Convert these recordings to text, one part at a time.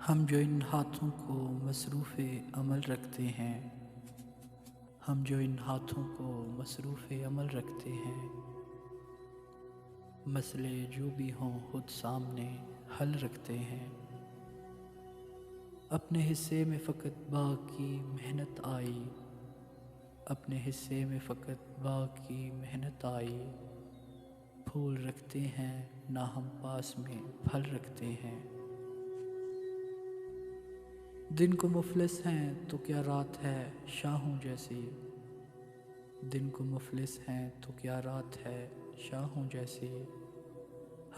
ہم جو ان ہاتھوں کو مصروف عمل رکھتے ہیں، ہم جو ان ہاتھوں کو مصروف عمل رکھتے ہیں، مسئلے جو بھی ہوں خود سامنے حل رکھتے ہیں۔ اپنے حصے میں فقط باغ کی محنت آئی، اپنے حصے میں فقط باغ کی محنت آئی، پھول رکھتے ہیں نہ ہم پاس میں پھل رکھتے ہیں۔ دن کو مفلس ہیں تو کیا رات ہے شاہوں جیسی، دن کو مفلس ہیں تو کیا رات ہے شاہوں جیسی،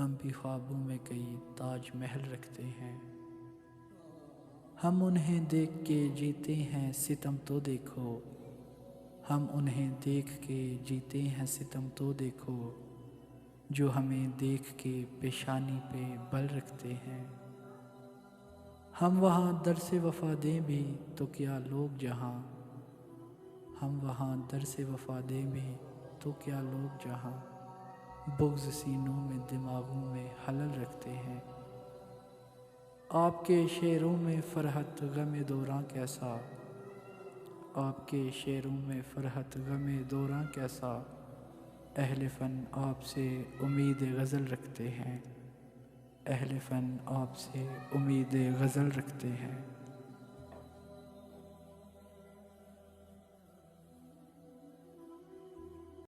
ہم بھی خوابوں میں کئی تاج محل رکھتے ہیں۔ ہم انہیں دیکھ کے جیتے ہیں ستم تو دیکھو، ہم انہیں دیکھ کے جیتے ہیں ستم تو دیکھو، جو ہمیں دیکھ کے پیشانی پہ بل رکھتے ہیں۔ ہم وہاں درس وفا دیں بھی تو کیا لوگ جہاں، ہم وہاں درس وفا دیں بھی تو کیا لوگ جہاں، بغض سینوں میں دماغوں میں خلل رکھتے ہیں۔ آپ کے شعروں میں فرحت غم دوراں کیسا، آپ کے شعروں میں فرحت غم دوراں کیسا، اہل فن آپ سے امید غزل رکھتے ہیں، اہل فن آپ سے امید غزل رکھتے ہیں۔